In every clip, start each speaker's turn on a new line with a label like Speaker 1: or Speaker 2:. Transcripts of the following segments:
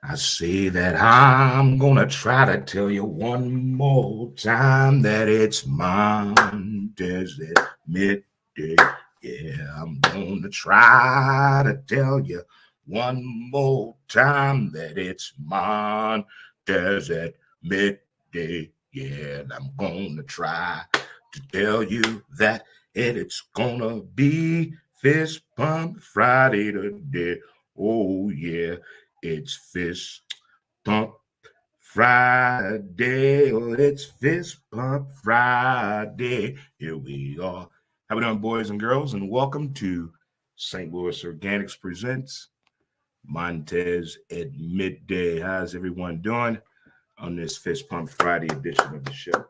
Speaker 1: I say that I'm gonna try to tell you one more time that it's Montez at midday. Yeah, I'm gonna try to tell you one more time that it's Montez at midday. Yeah, and I'm gonna try to tell you that it's gonna be Fist Pump Friday today. Oh yeah. It's Fist Pump Friday. Oh, it's Fist Pump Friday. Here we are. How we doing, boys and girls? And welcome to St. Louis Organics Presents Montez at Midday. How's everyone doing on this Fist Pump Friday edition of the show?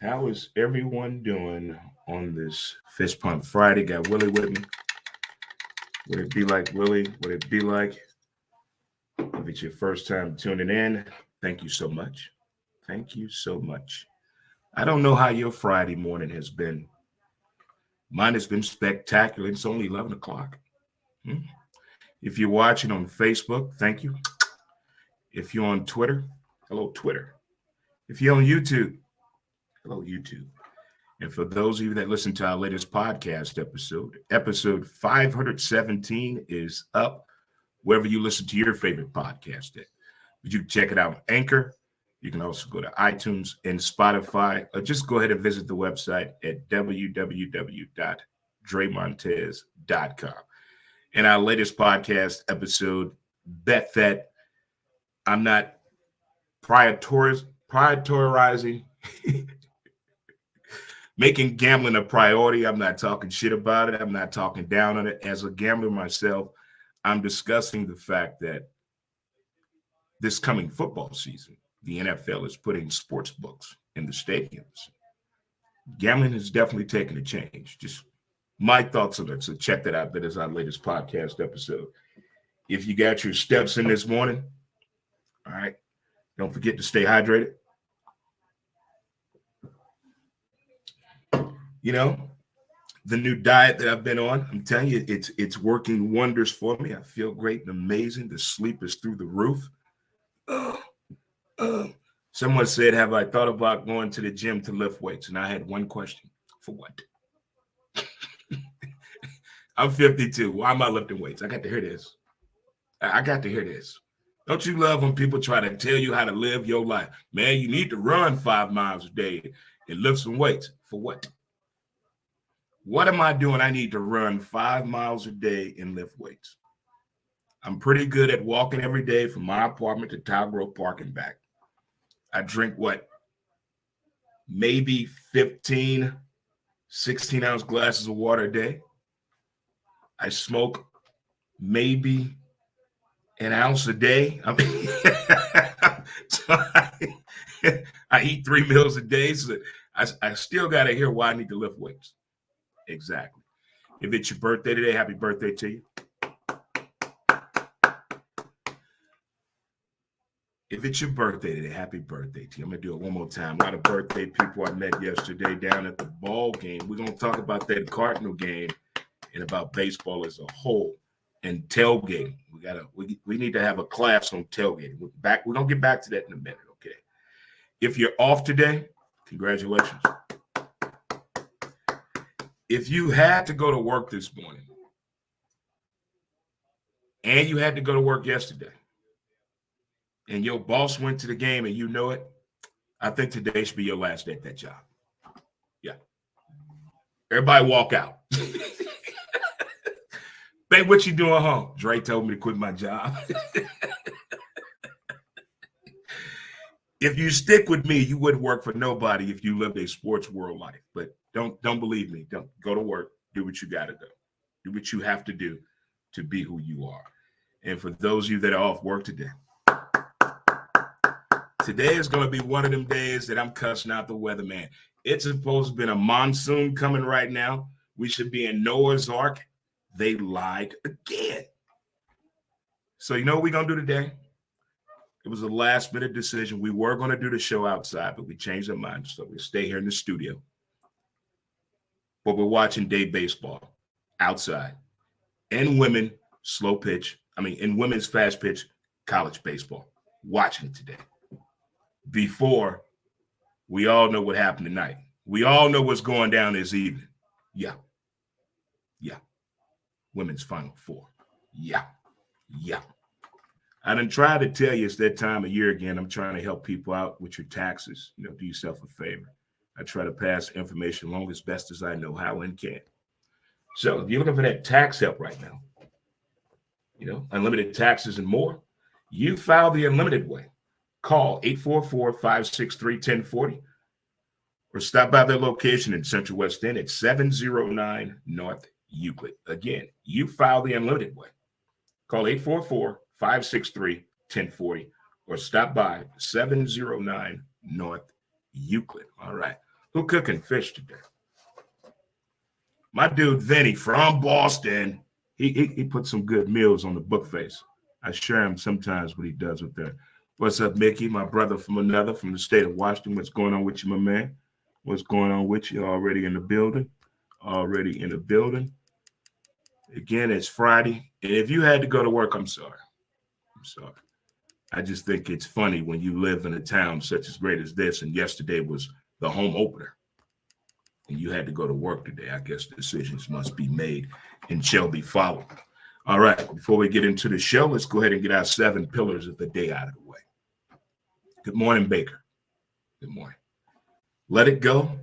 Speaker 1: How is everyone doing on this Fist Pump Friday? Got Willie with me. Would it be like Willie? Would it be like if it's your first time tuning in? Thank you so much. Thank you so much. I don't know how your Friday morning has been. Mine has been spectacular. It's only 11 o'clock. Hmm. If you're watching on Facebook, thank you. If you're on Twitter, hello, Twitter. If you're on YouTube, hello, YouTube. And for those of you that listen to our latest podcast episode 517 is up wherever you listen to your favorite podcast at. But you can check it out on Anchor. You can also go to iTunes and Spotify, or just go ahead and visit the website at www.dremontez.com. In our latest podcast episode, bet that I'm not prioritizing making gambling a priority. I'm not talking shit about it. I'm not talking down on it. As a gambler myself, I'm discussing the fact that this coming football season, the NFL is putting sports books in the stadiums. Gambling has definitely taken a change. Just my thoughts on it. So check that out. That is our latest podcast episode. If you got your steps in this morning, all right, don't forget to stay hydrated. You know, the new diet that I've been on, I'm telling you, it's working wonders for me. I feel great and amazing. The sleep is through the roof. Oh, oh. Someone said, have I thought about going to the gym to lift weights? And I had one question. For what? I'm 52. Why am I lifting weights? I got to hear this. I got to hear this. Don't you love when people try to tell you how to live your life? Man, you need to run 5 miles a day and lift some weights. For what? What am I doing? I need to run 5 miles a day and lift weights. I'm pretty good at walking every day from my apartment to Tower Grove Park and back. I drink what? Maybe 15, 16-ounce glasses of water a day. I smoke maybe an ounce a day. I mean, so I eat 3 meals a day. So I still got to hear why I need to lift weights. Exactly. If it's your birthday today, happy birthday to you. If it's your birthday today, happy birthday to you. I'm going to do it one more time. A lot of birthday people I met yesterday down at the ball game. We're going to talk about that Cardinal game and about baseball as a whole and tailgating. We need to have a class on tailgating. We're going to get back to that in a minute, okay? If you're off today, congratulations. If you had to go to work this morning and you had to go to work yesterday and your boss went to the game and you know it, I think today should be your last day at that job. Yeah. Everybody walk out. Babe, what you doing home? Dre told me to quit my job. If you stick with me, you wouldn't work for nobody if you lived a sports world life. But don't believe me. Don't go to work. Do what you got to do. Do what you have to do to be who you are. And for those of you that are off work today is going to be one of them days that I'm cussing out the weatherman. It's supposed to be a monsoon coming right now. We should be in Noah's Ark. They lied again. So you know what we're going to do today? It was a last-minute decision. We were going to do the show outside, but we changed our minds. So we'll stay here in the studio. But we're watching day baseball outside. And women, slow pitch. in women's fast pitch college baseball, watching it today. Before we all know what happened tonight. We all know what's going down this evening. Yeah. Women's Final Four. Yeah. I done tried to tell you it's that time of year again. I'm trying to help people out with your taxes. Do yourself a favor. I try to pass information along as best as I know how and can. So if you're looking for that tax help right now, unlimited taxes and more, you file the unlimited way. Call 844-563-1040 or stop by their location in Central West End at 709 North Euclid. Again, you file the unlimited way. Call 844-563-1040 or stop by 709 North Euclid. All right. Who cooking fish today? My dude Vinny from Boston. He put some good meals on the book face. I share him sometimes what he does with that. What's up, Mickey? My brother from the state of Washington. What's going on with you, my man? What's going on with you? Already in the building. Again, it's Friday. And if you had to go to work, I'm sorry. I just think it's funny when you live in a town such as great as this, and yesterday was the home opener, and you had to go to work today. I guess decisions must be made and shall be followed. All right, before we get into the show, let's go ahead and get our 7 pillars of the day out of the way. Good morning, Baker. Good morning. Let it go.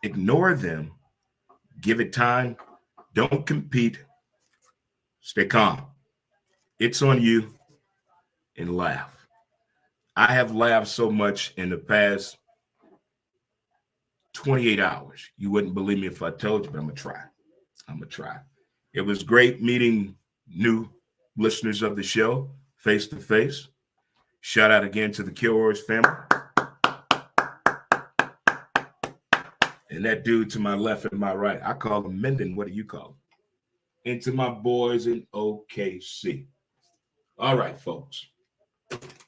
Speaker 1: Ignore them. Give it time. Don't compete. Stay calm. It's on you. And laugh. I have laughed so much in the past 28 hours. You wouldn't believe me if I told you, but I'm going to try. It was great meeting new listeners of the show face to face. Shout out again to the Kilroy's family. And that dude to my left and my right, I call him Menden. What do you call him? And to my boys in OKC. All right, folks.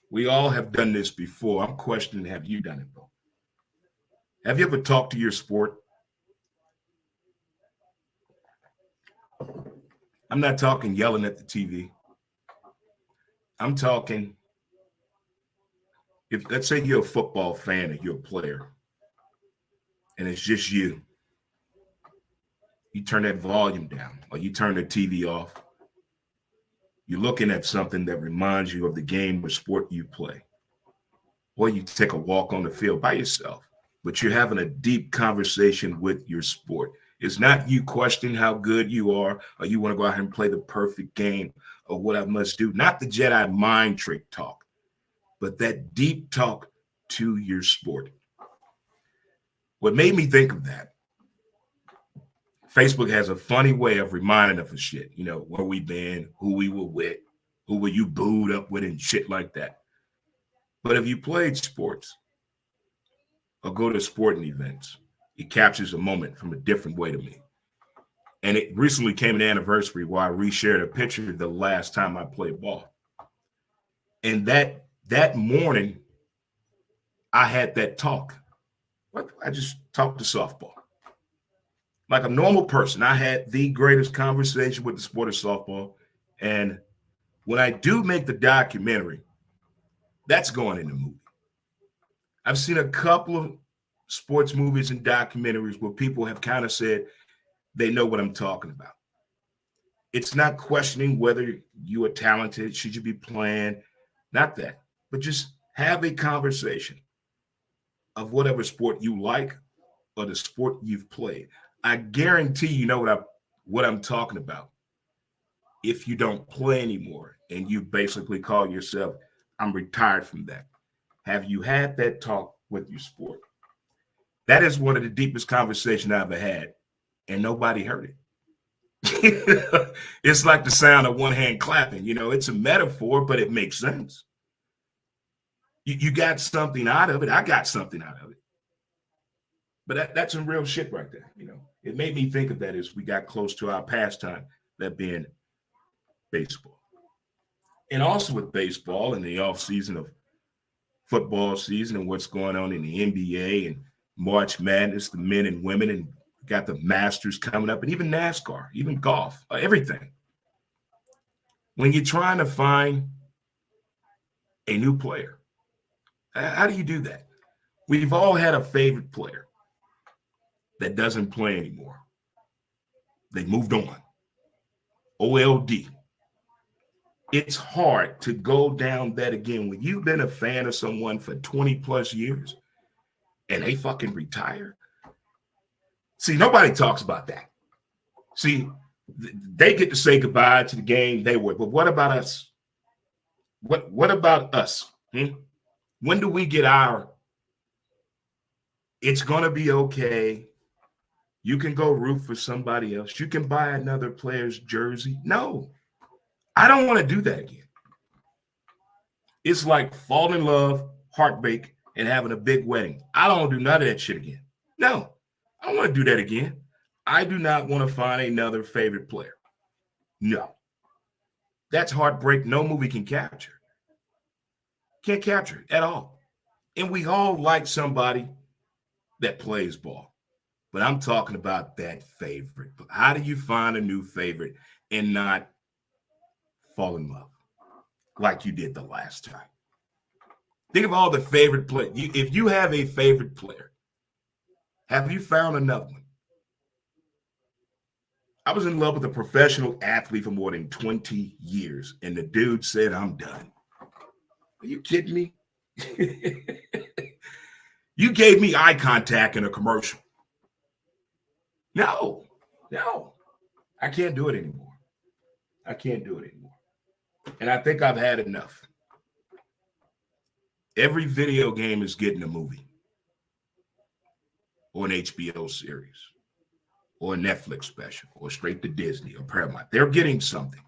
Speaker 1: We all have done this before. I'm questioning, have you done it, though? Have you ever talked to your sport? I'm not talking yelling at the TV. I'm talking, if let's say you're a football fan and you're a player, and it's just you. You turn that volume down, or you turn the TV off. You're looking at something that reminds you of the game or sport you play. Or you take a walk on the field by yourself, but you're having a deep conversation with your sport. It's not you questioning how good you are, or you want to go out and play the perfect game, or what I must do. Not the Jedi mind trick talk, but that deep talk to your sport. What made me think of that, Facebook has a funny way of reminding us of shit, where we been, who we were with, who were you booed up with and shit like that. But if you played sports or go to sporting events, it captures a moment from a different way to me. And it recently came an anniversary where I reshared a picture the last time I played ball. And that morning, I had that talk. I just talked to softball. Like a normal person, I had the greatest conversation with the sport of softball. And when I do make the documentary, that's going in the movie. I've seen a couple of sports movies and documentaries where people have kind of said they know what I'm talking about. It's not questioning whether you are talented, should you be playing, not that, but just have a conversation of whatever sport you like or the sport you've played. I guarantee you know what I'm talking about. If you don't play anymore and you basically call yourself, I'm retired from that. Have you had that talk with your sport? That is one of the deepest conversations I've ever had, and nobody heard it. It's like the sound of one hand clapping. It's a metaphor, but it makes sense. You got something out of it. I got something out of it. But that's some real shit right there. It made me think of that as we got close to our pastime, that being baseball. And also with baseball and the off season of football season and what's going on in the NBA and March Madness, the men and women, and got the Masters coming up, and even NASCAR, even golf, everything. when you're trying to find a new player, how do you do that? We've all had a favorite player that doesn't play anymore. They moved on. OLD. It's hard to go down that again. When you've been a fan of someone for 20 plus years and they fucking retire. See, nobody talks about that. See, they get to say goodbye to the game they were. But what about us? What about us? When do we get our, it's going to be okay. You can go root for somebody else. You can buy another player's jersey. No, I don't want to do that again. It's like falling in love, heartbreak, and having a big wedding. I don't do none of that shit again. No, I don't want to do that again. I do not want to find another favorite player. No. That's heartbreak no movie can capture. Can't capture it at all. And we all like somebody that plays ball. But I'm talking about that favorite. How do you find a new favorite and not fall in love like you did the last time? Think of all the favorite players. If you have a favorite player, have you found another one? I was in love with a professional athlete for more than 20 years, and the dude said, I'm done. Are you kidding me? You gave me eye contact in a commercial. No, I can't do it anymore. I can't do it anymore. And I think I've had enough. Every video game is getting a movie or an HBO series or a Netflix special or straight to Disney or Paramount. They're getting something.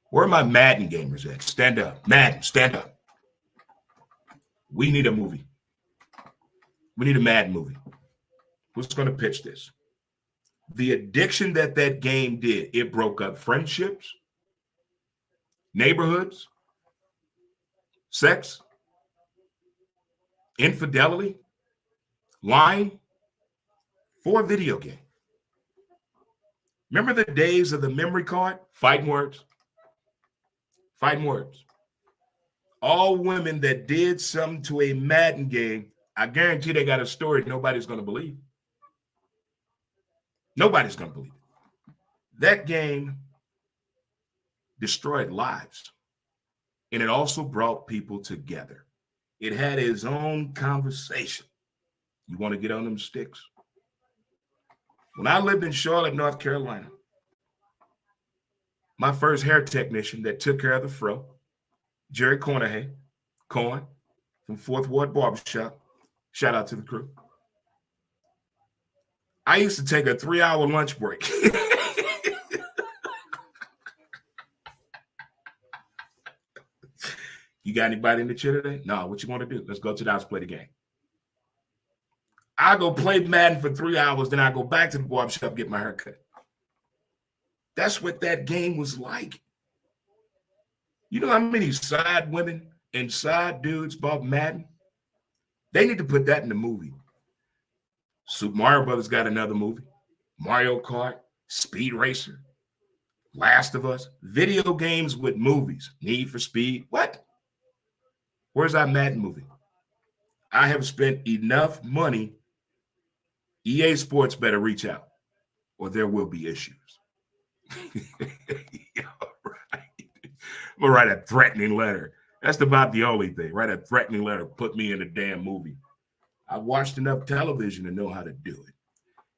Speaker 1: Where are my Madden gamers at? Stand up. Madden, stand up. We need a movie. We need a Madden movie. Who's going to pitch this? The addiction that game did, it broke up friendships, neighborhoods, sex, infidelity, lying for a video game. Remember the days of the memory card? Fighting words. Fighting words. All women that did something to a Madden game, I guarantee they got a story nobody's going to believe. Nobody's going to believe it. That game destroyed lives. And it also brought people together. It had its own conversation. You want to get on them sticks? When I lived in Charlotte, North Carolina, my first hair technician that took care of the fro, Jerry Cornhay, Corn, from Fourth Ward Barbershop. Shout out to the crew. I used to take a 3-hour lunch break. You got anybody in the chair today? No, what you want to do? Let's go to the house, play the game. I go play Madden for 3 hours, then I go back to the barbershop, get my hair cut. That's what that game was like. You know how many side women and side dudes bought Madden? They need to put that in the movie. Super Mario Brothers got another movie. Mario Kart, Speed Racer, Last of Us. Video games with movies. Need for Speed. What? Where's our Madden movie? I have spent enough money. EA Sports better reach out, or there will be issues. Right. I'm gonna write a threatening letter. That's about the only thing. Write a threatening letter. Put me in a damn movie. I watched enough television to know how to do it.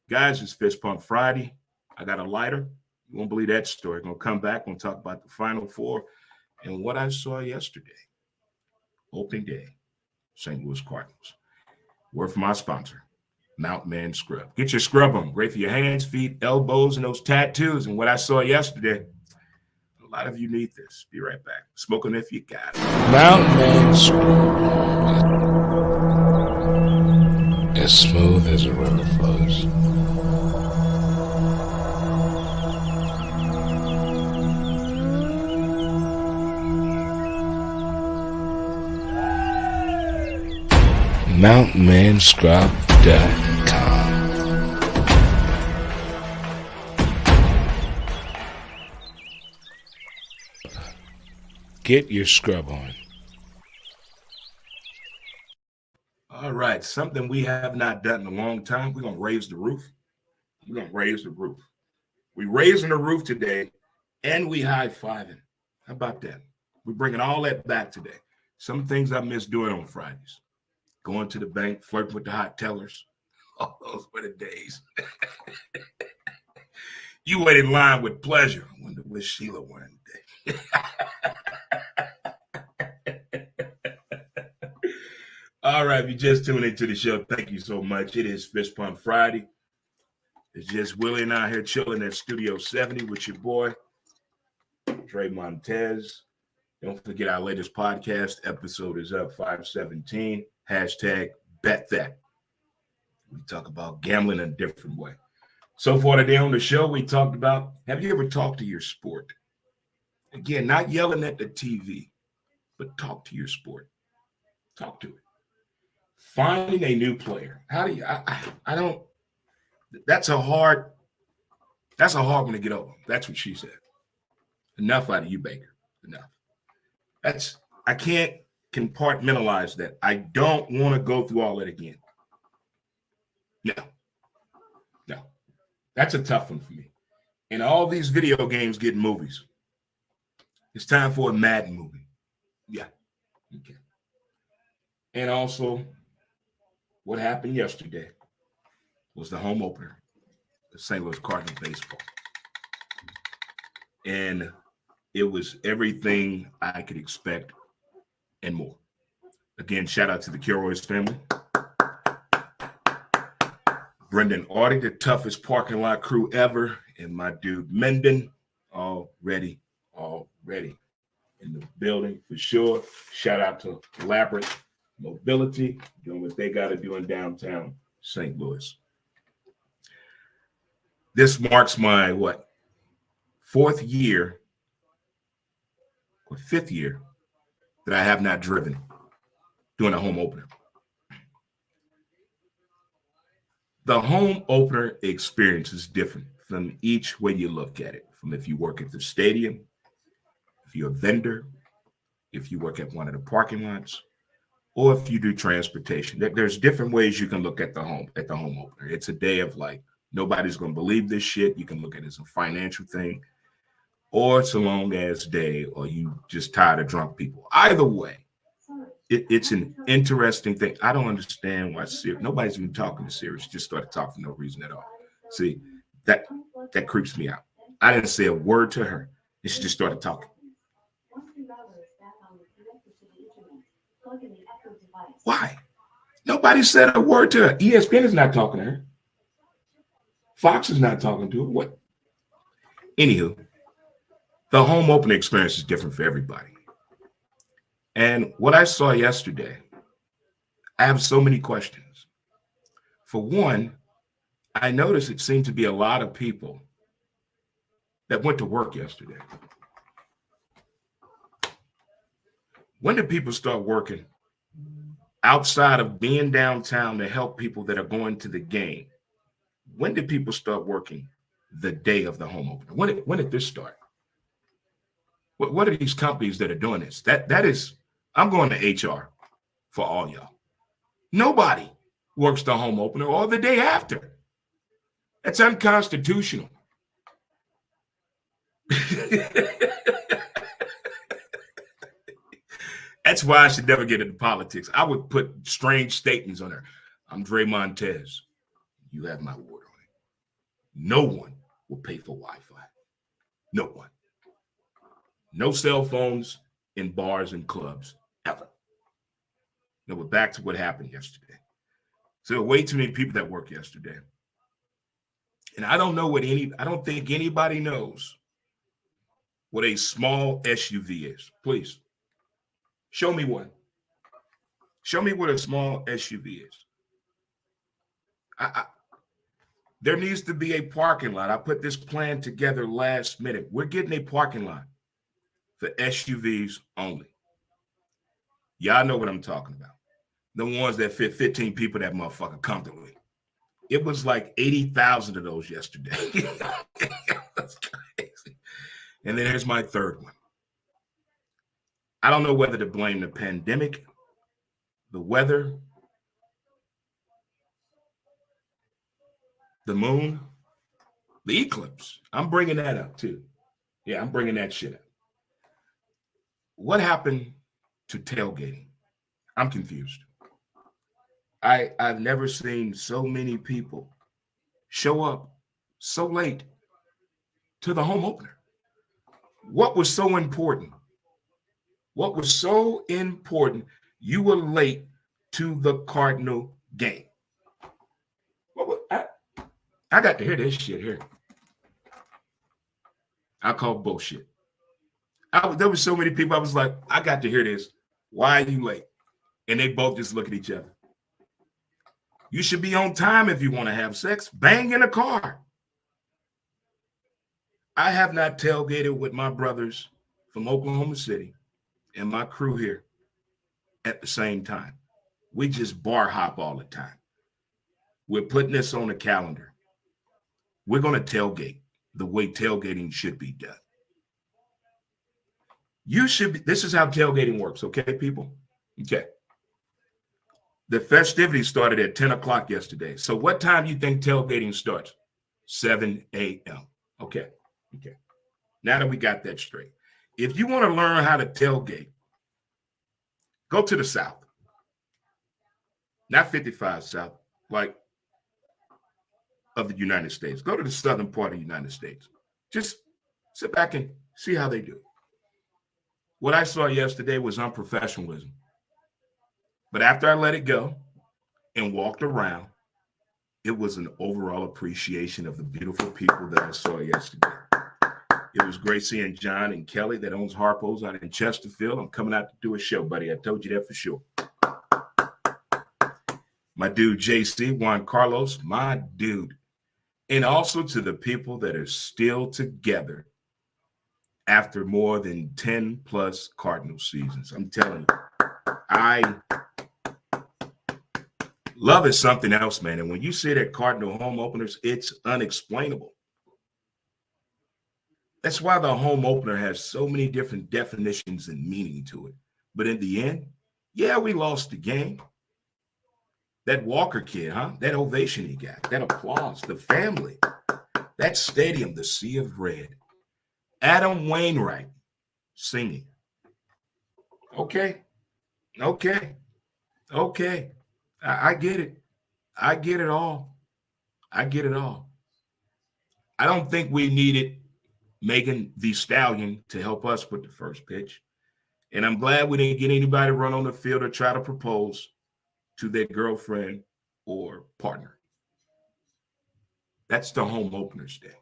Speaker 1: Guys, it's Fist Pump Friday. I got a lighter. You won't believe that story. I'm gonna come back. We'll talk about the Final Four and what I saw yesterday. Opening day, St. Louis Cardinals. Word from our sponsor, Mount Man Scrub. Get your scrub on. Great for your hands, feet, elbows, and those tattoos. And what I saw yesterday, a lot of you need this. Be right back. Smoking if you got it.
Speaker 2: Mount Man Scrub. As smooth as a river flows. MountManscrub.com. Get your scrub on.
Speaker 1: All right, something we have not done in a long time. We're going to raise the roof. We're going to raise the roof. We're raising the roof today, and we high-fiving. How about that? We're bringing all that back today. Some things I miss doing on Fridays. Going to the bank, flirting with the hot tellers. Oh, those were the days. You wait in line with pleasure. I wonder what Sheila wearing today. All right, if you just tuned into the show, thank you so much. It is Fist Pump Friday. It's just Willie and I here chilling at Studio 70 with your boy, Dre Montez. Don't forget our latest podcast episode is up 517. Hashtag bet that. We talk about gambling in a different way. So far today on the show, we talked about, have you ever talked to your sport? Again, not yelling at the TV, but talk to your sport. Talk to it. Finding a new player. How do you, I don't, that's a hard one to get over. That's what she said. Enough out of you, Baker. Enough. I can't compartmentalize that. I don't want to go through all that again. No. That's a tough one for me. And all these video games get movies. It's time for a Madden movie. Yeah. Okay. And also, what happened yesterday was the home opener, the St. Louis Cardinals baseball. And it was everything I could expect and more. Again, shout out to the Kilroy's family. Brendan Artie, the toughest parking lot crew ever, and my dude Menden, already in the building for sure. Shout out to Labyrinth Mobility, doing what they got to do in downtown St. Louis. This marks my, fifth year that I have not driven doing a home opener. The home opener experience is different from each way you look at it. From if you work at the stadium, if you're a vendor, if you work at one of the parking lots, or if you do transportation. There's different ways you can look at the home opener. It's a day of nobody's going to believe this shit. You can look at it as a financial thing, or it's a long ass day, or you just tired of drunk people. Either way, it's an interesting thing. I don't understand why nobody's even talking to Sirius. Just started talking for no reason at all. See, that creeps me out. I didn't say a word to her, and she just started talking. Why? Nobody said a word to her. ESPN is not talking to her. Fox is not talking to her. What? Anywho, the home opening experience is different for everybody. And what I saw yesterday, I have so many questions. For one, I noticed it seemed to be a lot of people that went to work yesterday. When did people start working outside of being downtown to help people that are going to the game? When did people start working the day of the home opener? When did this start? What are these companies that are doing this? That is, I'm going to HR for all y'all. Nobody works the home opener or the day after. That's unconstitutional. That's why I should never get into politics. I would put strange statements on her. I'm Dre Montez. You have my word on it. No one will pay for Wi-Fi. No one. No cell phones in bars and clubs, ever. No, but back to what happened yesterday. So there were way too many people that worked yesterday. And I don't think anybody knows what a small SUV is. Please, show me one. Show me what a small SUV is. There needs to be a parking lot. I put this plan together last minute. We're getting a parking lot for SUVs only. Y'all know what I'm talking about. The ones that fit 15 people, that motherfucker comfortably. It was like 80,000 of those yesterday. That's crazy. And then here's my third one. I don't know whether to blame the pandemic, the weather, the moon, the eclipse. I'm bringing that up too. Yeah, I'm bringing that shit up. What happened to tailgating? I'm confused. I've never seen so many people show up so late to the home opener. What was so important? What was so important? You were late to the Cardinal game. I got to hear this shit here. I call bullshit. There was so many people. I was like, I got to hear this. Why are you late? And they both just look at each other. You should be on time if you want to have sex. Bang in a car. I have not tailgated with my brothers from Oklahoma City and my crew here at the same time. We just bar hop all the time. We're putting this on the calendar. We're going to tailgate the way tailgating should be done. This is how tailgating works, okay, people? Okay. The festivities started at 10 o'clock yesterday. So what time do you think tailgating starts? 7 a.m. Okay. Now that we got that straight. If you want to learn how to tailgate, go to the South. Not 55 South, like of the United States. Go to the southern part of the United States. Just sit back and see how they do. What I saw yesterday was unprofessionalism. But after I let it go and walked around, it was an overall appreciation of the beautiful people that I saw yesterday. It was great seeing John and Kelly that owns Harpo's out in Chesterfield. I'm coming out to do a show, buddy. I told you that for sure. My dude, JC, Juan Carlos, my dude. And also to the people that are still together after more than 10 plus Cardinal seasons. I'm telling you, love is something else, man. And when you sit at Cardinal home openers, it's unexplainable. That's why the home opener has so many different definitions and meaning to it. But in the end, yeah, we lost the game. That Walker kid, huh? That ovation he got, that applause, the family, that stadium, the sea of red. Adam Wainwright singing. Okay. I get it. I get it all. I don't think we needed Megan Thee Stallion to help us with the first pitch. And I'm glad we didn't get anybody run on the field or try to propose to their girlfriend or partner. That's the home opener's day.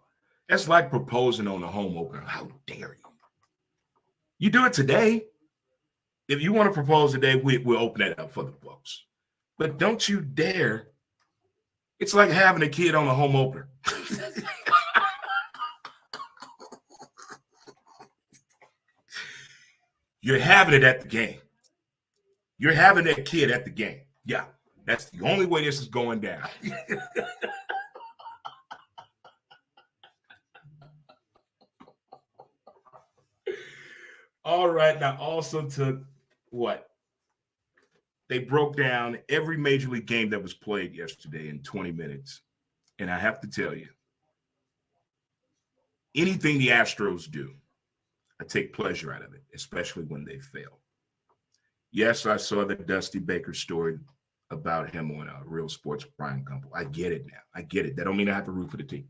Speaker 1: That's like proposing on the home opener. How dare you? You do it today. If you want to propose today, we'll open that up for the books. But don't you dare. It's like having a kid on a home opener. You're having it at the game. You're having that kid at the game. Yeah, that's the only way this is going down. All right, now also took what? They broke down every major league game that was played yesterday in 20 minutes. And I have to tell you, anything the Astros do, I take pleasure out of it, especially when they fail. Yes, I saw the Dusty Baker story about him on Real Sports Brian Gumbel. I get it now. I get it. That don't mean I have to root for the team.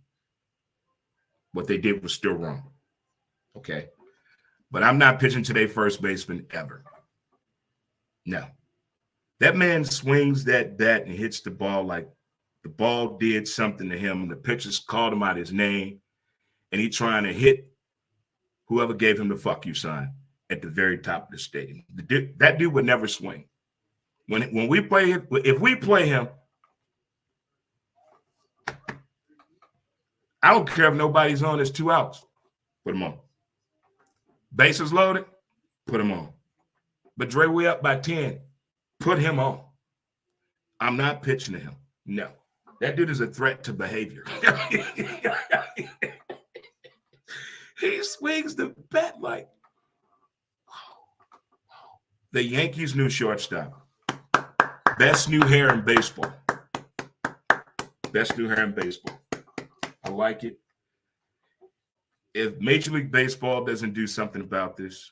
Speaker 1: What they did was still wrong. Okay? But I'm not pitching to their first baseman ever. No. That man swings that bat and hits the ball like the ball did something to him. The pitchers called him out his name, and he trying to hit whoever gave him the fuck you sign at the very top of the stadium. That dude would never swing. When we play him, if we play him, I don't care if nobody's on. There's 2 outs. Put him on. Bases loaded. Put him on. But Dre, we up by 10. Put him on. I'm not pitching to him. No. That dude is a threat to behavior. He swings the bat like, The Yankees' new shortstop. Best new hair in baseball. Best new hair in baseball. I like it. If Major League Baseball doesn't do something about this,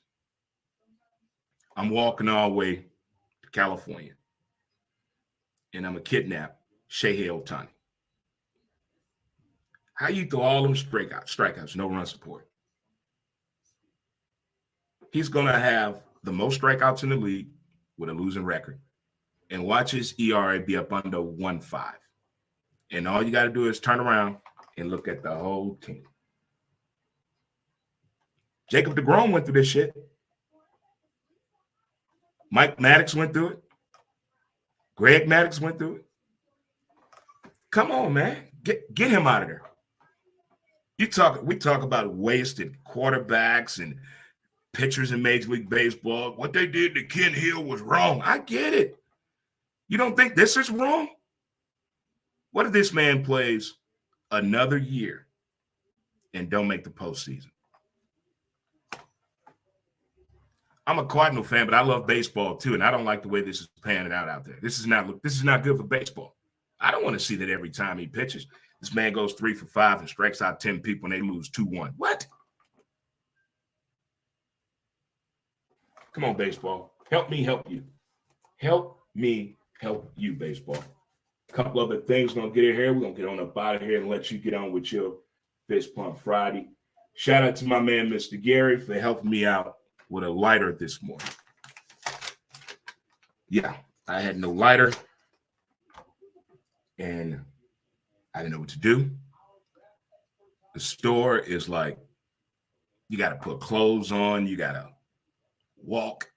Speaker 1: I'm walking all the way to California. And I'm going to kidnap Shohei Ohtani. How you throw all them strikeouts, no run support? He's going to have the most strikeouts in the league with a losing record. And watch his ERA be up under 1.5. And all you got to do is turn around and look at the whole team. Jacob deGrom went through this shit. Mike Maddox went through it. Greg Maddox went through it. Come on, man. Get him out of there. We talk about wasted quarterbacks and pitchers in Major League Baseball. What they did to Ken Hill was wrong. I get it. You don't think this is wrong? What if this man plays another year and don't make the postseason? I'm a Cardinal fan, but I love baseball too, and I don't like the way this is panning out there. This is not good for baseball. I don't want to see that every time he pitches. This man goes 3 for 5 and strikes out 10 people, and they lose 2-1. What? Come on, baseball. Help me help you. Help me help you, baseball. A couple other things going to get in here. We're going to get on up out of here and let you get on with your Fist Pump Friday. Shout out to my man, Mr. Gary, for helping me out with a lighter this morning. Yeah, I had no lighter, and I didn't know what to do. The store is like, you got to put clothes on. You got to walk.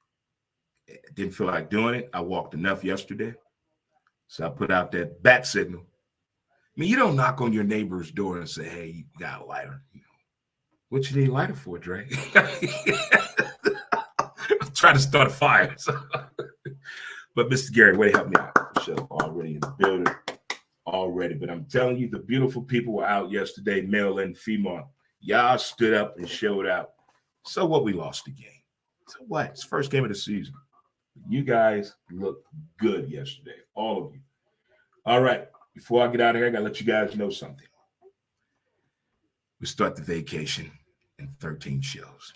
Speaker 1: I didn't feel like doing it. I walked enough yesterday. So I put out that bat signal. I mean, you don't knock on your neighbor's door and say, hey, you got a lighter. You know, what you need a lighter for, Dre? I'm trying to start a fire. So. But Mr. Gary, way to help me out. Show already in the building. Already. But I'm telling you, the beautiful people were out yesterday, male and female. Y'all stood up and showed out. So what? We lost the game. So what? It's the first game of the season. You guys looked good yesterday. All of you. All right. Before I get out of here, I got to let you guys know something. We start the vacation in 13 shows.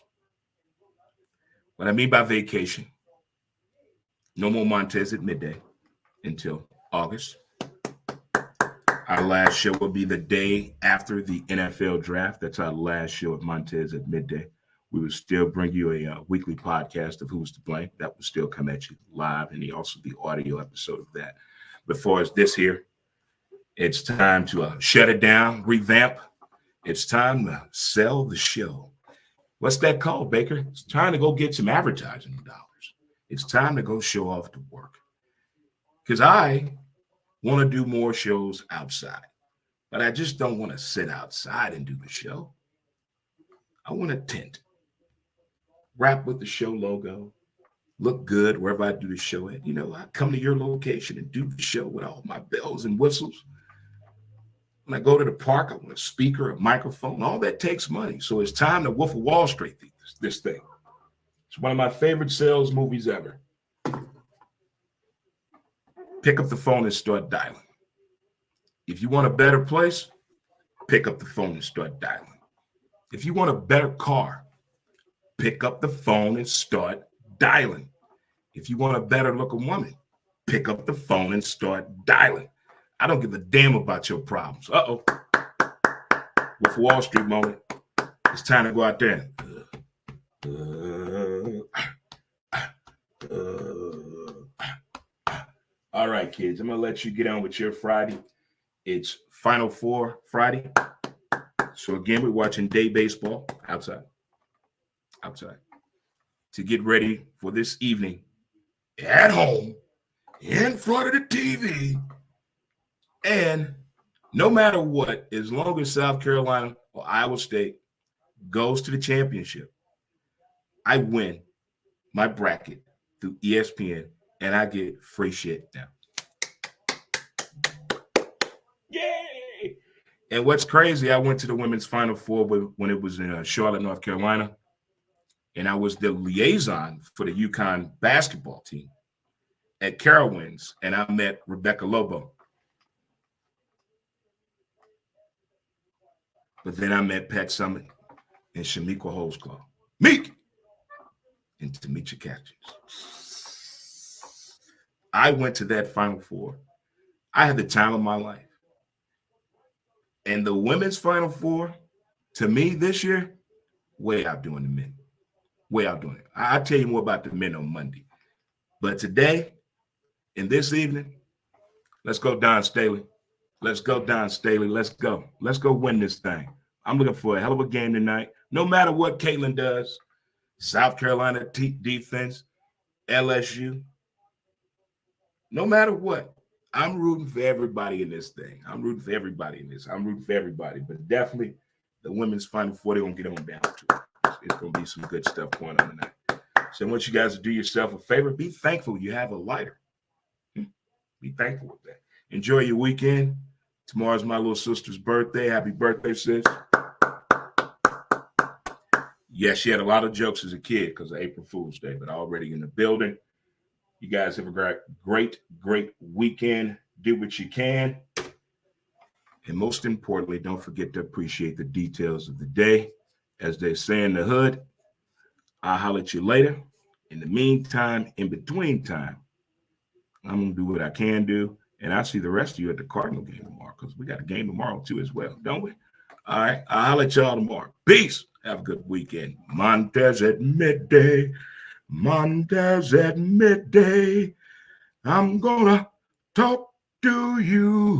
Speaker 1: What I mean by vacation, no more Montez at midday until August. Our last show will be the day after the NFL draft. That's our last show of Montez at midday. We will still bring you a weekly podcast of Who's to Blame. That will still come at you live, and also the audio episode of that. But for us this here, it's time to shut it down, revamp. It's time to sell the show. What's that called, Baker? It's time to go get some advertising dollars. It's time to go show off the work. Because I want to do more shows outside, but I just don't want to sit outside and do the show. I want a tent. Wrap with the show logo. Look good wherever I do the show at. You know, I come to your location and do the show with all my bells and whistles. When I go to the park, I want a speaker, a microphone. All that takes money. So it's time to Wolf of Wall Street this thing. It's one of my favorite sales movies ever. Pick up the phone and start dialing. If you want a better place, pick up the phone and start dialing. If you want a better car, pick up the phone and start dialing. If you want a better looking woman, pick up the phone and start dialing. I don't give a damn about your problems. Uh-oh. With Wall Street moment, it's time to go out there. All right, kids, I'm going to let you get on with your Friday. It's Final Four Friday. So, again, we're watching day baseball outside. To get ready for this evening at home, in front of the TV. And no matter what, as long as South Carolina or Iowa State goes to the championship, I win my bracket through ESPN, and I get free shit now. Yay! And what's crazy, I went to the women's Final Four when it was in Charlotte, North Carolina. and I was the liaison for the UConn basketball team at Carowinds, and I met Rebecca Lobo. But then I met Pat Summitt and Shamiqua Holesclaw. Meek! And Tamisha Catchings. I went to that Final Four. I had the time of my life. And the women's Final Four, to me this year, way outdoing the men. Way outdoing it. I'll tell you more about the men on Monday. But today, and this evening, let's go Don Staley. Let's go Don Staley. Let's go. Let's go win this thing. I'm looking for a hell of a game tonight. No matter what Caitlin does, South Carolina defense, LSU, no matter what, I'm rooting for everybody in this thing. I'm rooting for everybody in this. I'm rooting for everybody. But definitely the women's Final Four, they're going to get on down to it. It's going to be some good stuff going on tonight. So I want you guys to do yourself a favor. Be thankful you have a lighter. Be thankful with that. Enjoy your weekend. Tomorrow's my little sister's birthday. Happy birthday, sis. Yeah, she had a lot of jokes as a kid because of April Fool's Day, but already in the building. You guys have a great weekend. Do what you can. And most importantly, don't forget to appreciate the details of the day. As they say in the hood, I'll holler at you later. In the meantime, in between time, I'm going to do what I can do. And I'll see the rest of you at the Cardinal game tomorrow because we got a game tomorrow too as well, don't we? All right. I'll holler at y'all tomorrow. Peace. Have a good weekend. Montez at midday. Montez at midday. I'm going to talk to you.